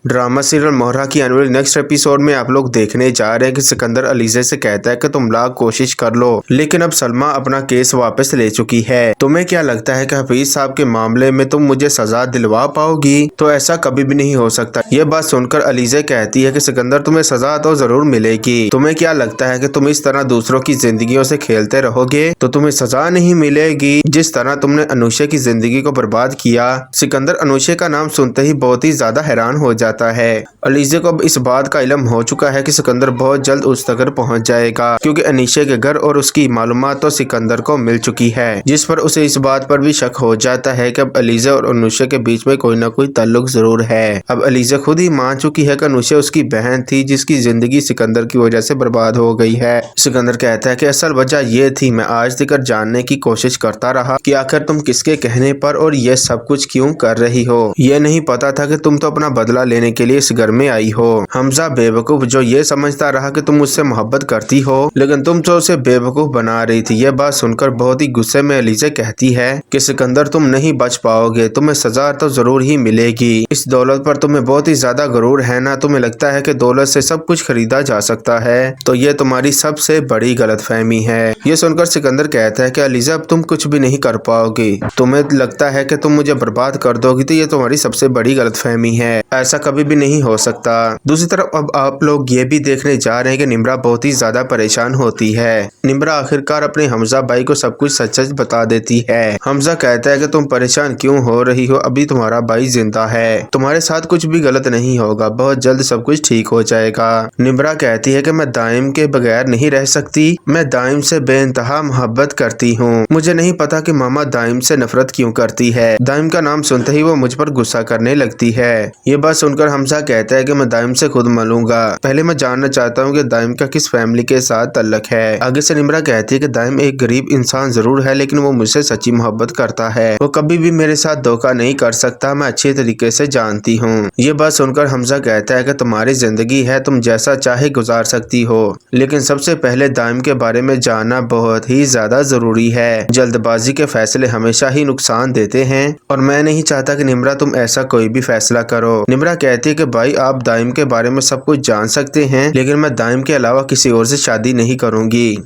Drama serial मोहरा की आने वाली नेक्स्ट एपिसोड में आप लोग देखने जा रहे हैं कि सिकंदर अलीज़ा से कहता है कि तुम लाख कोशिश कर लो, लेकिन अब सलमा अपना केस वापस ले चुकी है। तुम्हें क्या लगता है कि हफीज साहब के मामले में तुम मुझे सजा दिलवा पाओगी? तो ऐसा कभी भी नहीं हो सकता। ये बात सुनकर अलीज़ा कहती है कि सिकंदर तुम्हें सजा तो जरूर मिलेगी। तुम्हें क्या लगता है कि तुम इस तरह दूसरों की जिंदगियों से खेलते रहोगे तो तुम्हें सजा नहीं मिलेगी, जिस तरह तुमने अनुषा की जिंदगी को बर्बाद किया। सिकंदर अनुषा का नाम सुनते ही बहुत ही ज्यादा हैरान हो जाता है। अलीज़ा को अब इस बात का इल्म हो चुका है कि सिकंदर बहुत जल्द उस तक पहुंच जाएगा, क्योंकि अनीशा के घर और उसकी मालूमात तो सिकंदर को मिल चुकी है, जिस पर उसे इस बात पर भी शक हो जाता है कि अब अलीज़ा और अनुषा के बीच में कोई न कोई ताल्लुक जरूर है। अब अलीज़ा खुद ही मान चुकी है कि अनुषा उसकी बहन थी, जिसकी जिंदगी सिकंदर की वजह से बर्बाद हो गई है। सिकंदर कहता है कि असल वजह ये थी, मैं आज तक जानने की कोशिश करता रहा कि आखिर तुम किसके कहने पर और ये सब कुछ क्यों कर रही हो। ये नहीं पता था कि तुम तो अपना बदला लेने के लिए इस घर में आई हो। हमजा बेवकूफ जो ये समझता रहा कि तुम उससे मोहब्बत करती हो, लेकिन तुम तो उसे बेवकूफ बना रही थी। यह बात सुनकर बहुत ही गुस्से में अलीज़ा कहती है कि सिकंदर तुम नहीं बच पाओगे, तुम्हें सजा तो जरूर ही मिलेगी। इस दौलत पर तुम्हें बहुत ही ज्यादा गुरूर है ना, तुम्हें लगता है कि दौलत से सब कुछ खरीदा जा सकता है, तो ये तुम्हारी सबसे बड़ी गलतफहमी है। ये सुनकर सिकंदर कहता है कि अलीज़ा अब तुम कुछ भी नहीं कर पाओगी, तुम्हें लगता है कि तुम मुझे बर्बाद कर दोगी, तो ये तुम्हारी सबसे बड़ी गलतफहमी है, ऐसा कभी भी नहीं हो सकता। दूसरी तरफ अब आप लोग ये भी देखने जा रहे हैं कि निम्रा बहुत ही ज्यादा परेशान होती है। निम्रा आखिरकार अपने हमजा भाई को सब कुछ सच सच बता देती है। हमजा कहता है कि तुम परेशान क्यों हो रही हो, अभी तुम्हारा भाई जिंदा है, तुम्हारे साथ कुछ भी गलत नहीं होगा, बहुत जल्द सब कुछ ठीक हो जाएगा। निम्रा कहती है कि मैं दाइम के बगैर नहीं रह सकती, मैं दाइम से बेइंतहा मोहब्बत करती हूँ। मुझे नहीं पता कि मामा दाइम से नफरत क्यों करती है। दाइम का नाम सुनते ही वो मुझ पर गुस्सा करने लगती है। ये बात सुनकर हमजा कहता है कि मैं दाइम से खुद मिलूंगा, पहले मैं जानना चाहता हूँ कि दाइम का किस फैमिली के साथ तल्लक है। आगे से निम्रा कहती है कि दाइम एक गरीब इंसान जरूर है, लेकिन वो मुझसे सच्ची मोहब्बत करता है, वो कभी भी मेरे साथ धोखा नहीं कर सकता, मैं अच्छे तरीके से जानती हूँ। ये बात सुनकर हमजा कहता है कि तुम्हारी जिंदगी है, तुम जैसा चाहे गुजार सकती हो, लेकिन सबसे पहले दाइम के बारे में जानना बहुत ही ज्यादा जरूरी है। जल्दबाजी के फैसले हमेशा ही नुकसान देते हैं और मैं नहीं चाहता कि निम्रा तुम ऐसा कोई भी फैसला करो। निम्रा कहती है कि भाई आप दाइम के बारे में सब कुछ जान सकते हैं, लेकिन मैं दाइम के अलावा किसी और से शादी नहीं करूंगी।